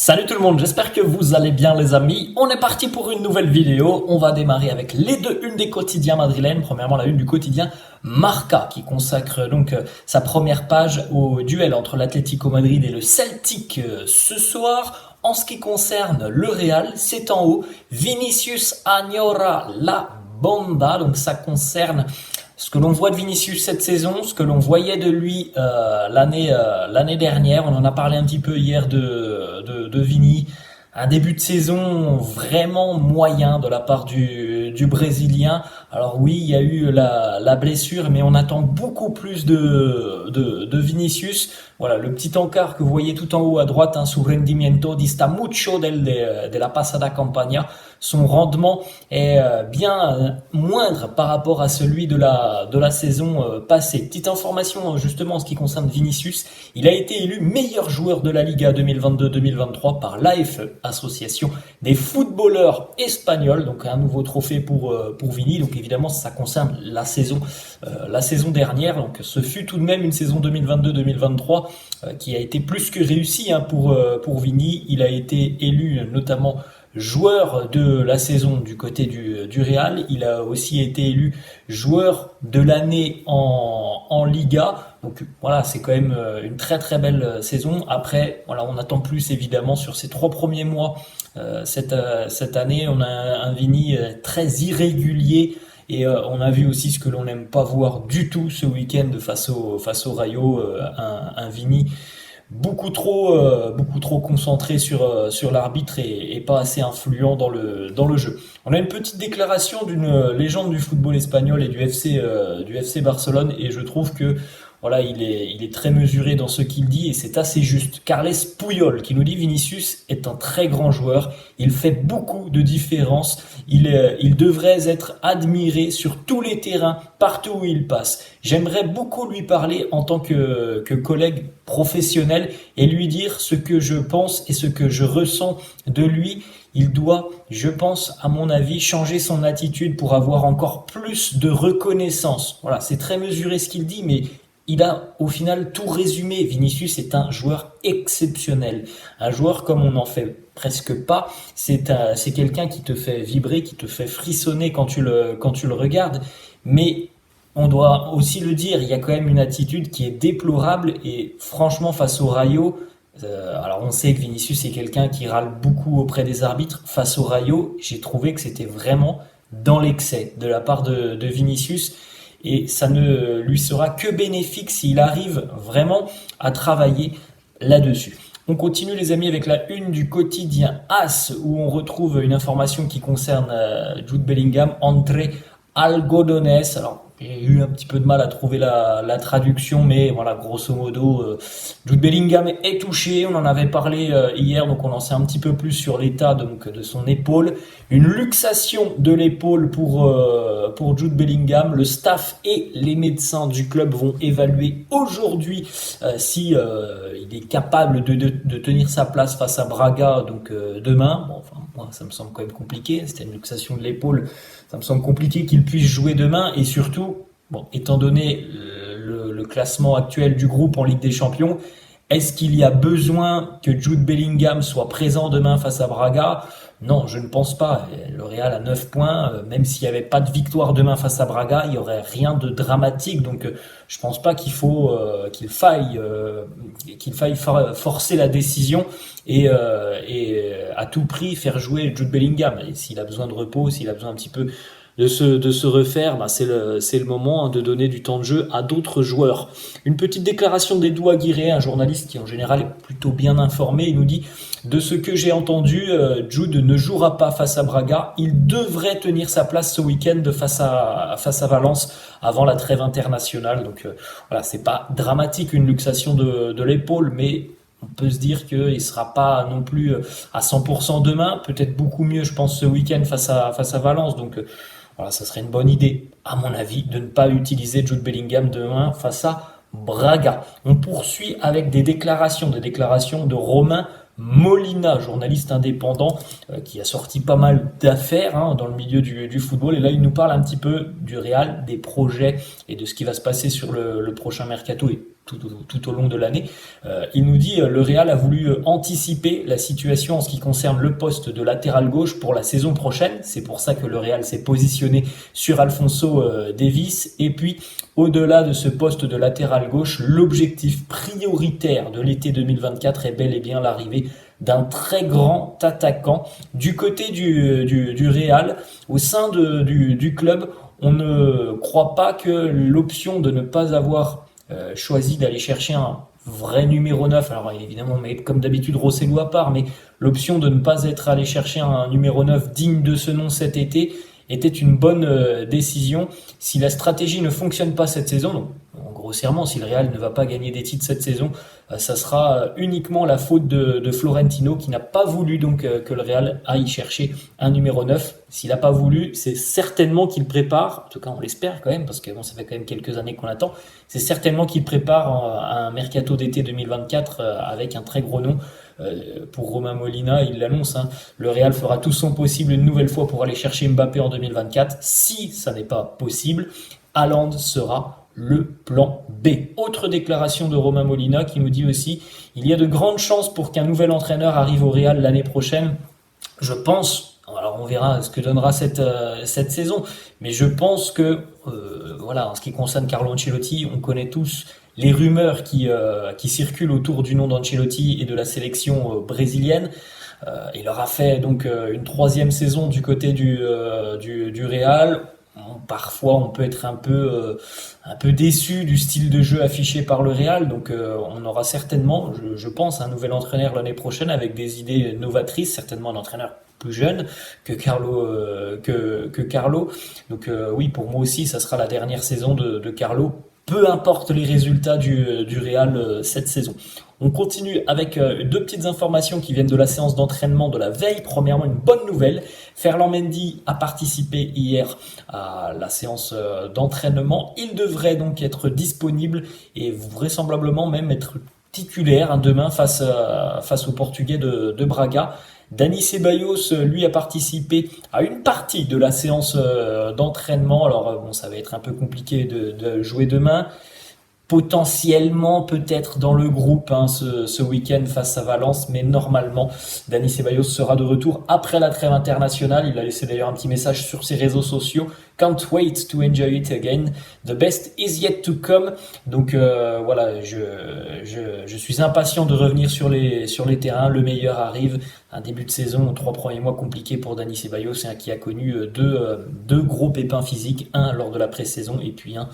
Salut tout le monde, j'espère que vous allez bien les amis. On est parti pour une nouvelle vidéo. On va démarrer avec les deux unes des quotidiens madrilènes. Premièrement, la une du quotidien Marca qui consacre donc sa première page au duel entre l'Atlético Madrid et le Celtic ce soir. En ce qui concerne le Real, c'est en haut. Vinicius añora la banda, donc ça concerne ce que l'on voit de Vinicius cette saison, ce que l'on voyait de lui l'année dernière. On en a parlé un petit peu hier de Vini. Un début de saison vraiment moyen de la part du Brésilien. Alors oui, il y a eu la blessure, mais on attend beaucoup plus de Vinicius. Voilà, le petit encart que vous voyez tout en haut à droite, su rendimiento dista mucho de la pasada campaña. Son rendement est bien moindre par rapport à celui de la saison passée. Petite information justement en ce qui concerne Vinicius, il a été élu meilleur joueur de la Liga 2022-2023 par l'AFE, Association des footballeurs espagnols, donc un nouveau trophée pour Vini. Donc évidemment ça concerne la saison dernière, donc ce fut tout de même une saison 2022-2023 qui a été plus que réussie pour Vini. Il a été élu notamment joueur de la saison du côté du Real. Il a aussi été élu joueur de l'année en Liga. Donc voilà, c'est quand même une très très belle saison. Après, voilà, on attend plus évidemment sur ces 3 premiers mois. Cette année, on a un Vini très irrégulier. Et on a vu aussi ce que l'on n'aime pas voir du tout ce week-end face au Rayo, un Vini beaucoup trop concentré sur l'arbitre et pas assez influent dans le jeu. On a une petite déclaration d'une légende du football espagnol et du FC Barcelone, et je trouve que voilà, il est très mesuré dans ce qu'il dit et c'est assez juste. Carles Puyol qui nous dit: Vinicius est un très grand joueur, il fait beaucoup de différence, il devrait être admiré sur tous les terrains, partout où il passe. J'aimerais beaucoup lui parler en tant que collègue professionnel et lui dire ce que je pense et ce que je ressens de lui. Il doit, je pense, à mon avis, changer son attitude pour avoir encore plus de reconnaissance. Voilà, c'est très mesuré ce qu'il dit, mais il a au final tout résumé. Vinicius est un joueur exceptionnel. Un joueur comme on n'en fait presque pas. C'est quelqu'un qui te fait vibrer, qui te fait frissonner quand tu le regardes. Mais on doit aussi le dire, il y a quand même une attitude qui est déplorable et franchement face au Rayo, alors on sait que Vinicius est quelqu'un qui râle beaucoup auprès des arbitres. Face au Rayo, j'ai trouvé que c'était vraiment dans l'excès de la part de Vinicius. Et ça ne lui sera que bénéfique s'il arrive vraiment à travailler là-dessus. On continue les amis avec la une du quotidien AS où on retrouve une information qui concerne Jude Bellingham, Entre algodones. Alors j'ai eu un petit peu de mal à trouver la traduction, mais voilà, grosso modo, Jude Bellingham est touché. On en avait parlé hier, donc on en sait un petit peu plus sur l'état de son épaule. Une luxation de l'épaule pour Jude Bellingham. Le staff et les médecins du club vont évaluer aujourd'hui si il est capable de tenir sa place face à Braga, donc demain. Bon, enfin, moi, ça me semble quand même compliqué. C'était une luxation de l'épaule. Ça me semble compliqué qu'il puisse jouer demain et surtout, bon, étant donné le classement actuel du groupe en Ligue des Champions, est-ce qu'il y a besoin que Jude Bellingham soit présent demain face à Braga ? Non, je ne pense pas. Le Real a 9 points, même s'il n'y avait pas de victoire demain face à Braga, il n'y aurait rien de dramatique. Donc je pense pas qu'il faille forcer la décision et à tout prix faire jouer Jude Bellingham. Et s'il a besoin de repos, s'il a besoin un petit peu de se refaire, c'est le moment de donner du temps de jeu à d'autres joueurs. Une petite déclaration d'Edu Aguirre, un journaliste qui en général est plutôt bien informé. Il nous dit: de ce que j'ai entendu, Jude ne jouera pas face à Braga. Il devrait tenir sa place ce week-end face à Valence avant la trêve internationale. Donc voilà, c'est pas dramatique une luxation de l'épaule, mais on peut se dire qu'il sera pas non plus à 100% demain, peut-être beaucoup mieux, je pense, ce week-end face à Valence. Donc voilà, ça serait une bonne idée, à mon avis, de ne pas utiliser Jude Bellingham demain face à Braga. On poursuit avec des déclarations de Romain Molina, journaliste indépendant qui a sorti pas mal d'affaires dans le milieu du football. Et là, il nous parle un petit peu du Real, des projets et de ce qui va se passer sur le prochain mercato et tout au long de l'année. Il nous dit le Real a voulu anticiper la situation en ce qui concerne le poste de latéral gauche pour la saison prochaine. C'est pour ça que le Real s'est positionné sur Alphonso Davies. Et puis, au-delà de ce poste de latéral gauche, l'objectif prioritaire de l'été 2024 est bel et bien l'arrivée d'un très grand attaquant. Du côté du Real, au sein du club, on ne croit pas que l'option de ne pas avoir choisi d'aller chercher un vrai numéro 9, alors évidemment, mais comme d'habitude Rosselló à part, mais l'option de ne pas être allé chercher un numéro 9 digne de ce nom cet été était une bonne décision. Si la stratégie ne fonctionne pas cette saison, donc grossièrement, si le Real ne va pas gagner des titres cette saison, ça sera uniquement la faute de Florentino qui n'a pas voulu donc que le Real aille chercher un numéro 9. S'il n'a pas voulu, c'est certainement qu'il prépare, en tout cas on l'espère quand même, parce que bon, ça fait quand même quelques années qu'on attend, c'est certainement qu'il prépare un mercato d'été 2024 avec un très gros nom. Pour Romain Molina, il l'annonce, le Real fera tout son possible une nouvelle fois pour aller chercher Mbappé en 2024. Si ça n'est pas possible, Haaland sera le plan B. Autre déclaration de Romain Molina qui nous dit aussi il y a de grandes chances pour qu'un nouvel entraîneur arrive au Real l'année prochaine. Je pense, alors on verra ce que donnera cette saison, mais je pense que voilà, en ce qui concerne Carlo Ancelotti, on connaît tous les rumeurs qui circulent autour du nom d'Ancelotti et de la sélection brésilienne. Il aura fait donc une 3e saison du côté du Real. Parfois, on peut être un peu déçu du style de jeu affiché par le Real. Donc, on aura certainement, je pense, un nouvel entraîneur l'année prochaine avec des idées novatrices, certainement un entraîneur plus jeune que Carlo. Donc, oui, pour moi aussi, ça sera la dernière saison de Carlo. Peu importe les résultats du Real cette saison. On continue avec 2 petites informations qui viennent de la séance d'entraînement de la veille. Premièrement, une bonne nouvelle. Ferland Mendy a participé hier à la séance d'entraînement. Il devrait donc être disponible et vraisemblablement même être titulaire demain face au Portugais de Braga. Dani Ceballos, lui, a participé à une partie de la séance d'entraînement. Alors, bon, ça va être un peu compliqué de jouer demain. Potentiellement, peut-être dans le groupe ce week-end face à Valence, mais normalement, Dani Ceballos sera de retour après la trêve internationale. Il a laissé d'ailleurs un petit message sur ses réseaux sociaux. Can't wait to enjoy it again. The best is yet to come. Donc voilà, je suis impatient de revenir sur les terrains. Le meilleur arrive. Un début de saison, 3 premiers mois compliqués pour Dani Ceballos, qui a connu deux gros pépins physiques, un lors de la pré-saison et puis un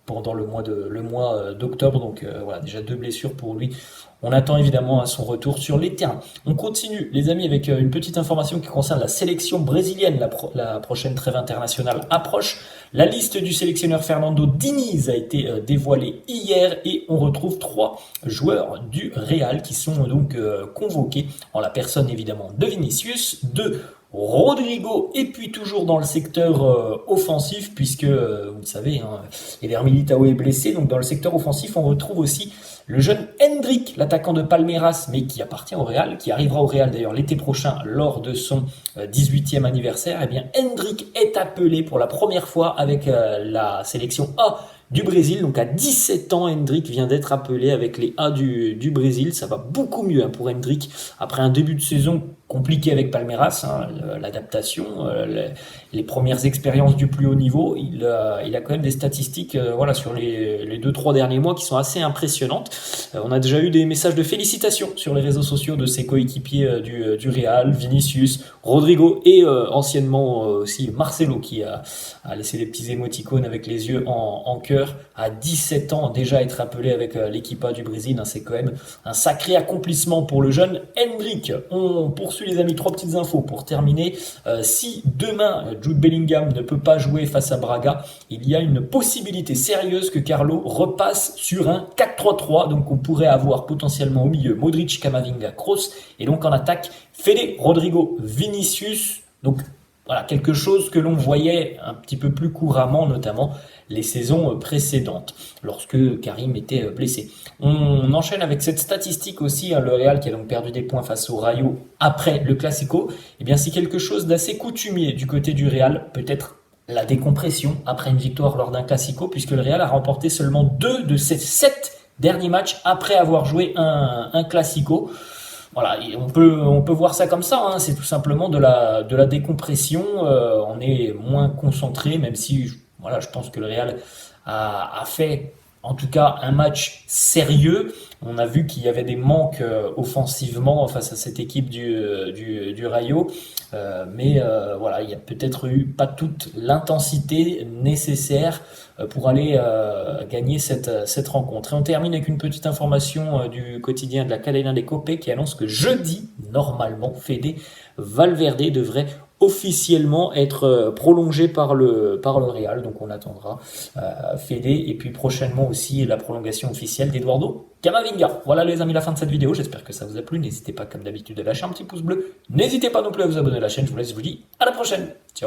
pendant le mois d'octobre. Donc voilà, déjà 2 blessures pour lui. On attend évidemment son retour sur les terrains. On continue, les amis, avec une petite information qui concerne la sélection brésilienne. La prochaine trêve internationale approche. La liste du sélectionneur Fernando Diniz a été dévoilée hier et on retrouve 3 joueurs du Real qui sont donc convoqués en la personne évidemment de Vinicius, de Rodrigo et puis toujours dans le secteur offensif puisque vous le savez, Eder Militao est blessé, donc dans le secteur offensif on retrouve aussi le jeune Endrick, l'attaquant de Palmeiras, mais qui appartient au Real, qui arrivera au Real d'ailleurs l'été prochain lors de son 18e anniversaire. Eh bien, Endrick est appelé pour la première fois avec la sélection A du Brésil. Donc à 17 ans, Endrick vient d'être appelé avec les A du Brésil. Ça va beaucoup mieux pour Endrick après un début de saison compliqué avec Palmeiras, l'adaptation, les premières expériences du plus haut niveau. Il a quand même des statistiques sur les 2-3 derniers mois qui sont assez impressionnantes. On a déjà eu des messages de félicitations sur les réseaux sociaux de ses coéquipiers du Real, Vinicius, Rodrigo et anciennement aussi Marcelo qui a laissé des petits émoticônes avec les yeux en cœur. À 17 ans, déjà être appelé avec l'équipe A du Brésil, c'est quand même un sacré accomplissement pour le jeune Endrick. On poursuit les amis, 3 petites infos pour terminer. Si demain Jude Bellingham ne peut pas jouer face à Braga, il y a une possibilité sérieuse que Carlo repasse sur un 4-3-3. Donc on pourrait avoir potentiellement au milieu Modric, Camavinga, Kroos et donc en attaque Fede, Rodrigo, Vinicius. Donc voilà, quelque chose que l'on voyait un petit peu plus couramment, notamment les saisons précédentes, lorsque Karim était blessé. On enchaîne avec cette statistique aussi, le Real qui a donc perdu des points face au Rayo après le Classico. Eh bien, c'est quelque chose d'assez coutumier du côté du Real, peut-être la décompression après une victoire lors d'un Classico, puisque le Real a remporté seulement 2 de ses 7 derniers matchs après avoir joué un Classico. Voilà, on peut voir ça comme ça, hein. C'est tout simplement de la décompression. On est moins concentré, même si voilà, je pense que le Real a fait en tout cas un match sérieux. On a vu qu'il y avait des manques offensivement face à cette équipe du Rayo. Voilà, il y a peut-être eu pas toute l'intensité nécessaire pour aller gagner cette rencontre. Et on termine avec une petite information du quotidien de la Cadena de Cope qui annonce que jeudi, normalement, Fede Valverde devrait officiellement être prolongé par le Real. Donc on attendra Fede et puis prochainement aussi la prolongation officielle d'Eduardo Camavinga. Voilà les amis, la fin de cette vidéo. J'espère que ça vous a plu. N'hésitez pas comme d'habitude à lâcher un petit pouce bleu. N'hésitez pas non plus à vous abonner à la chaîne. Je vous laisse, je vous dis à la prochaine. Ciao.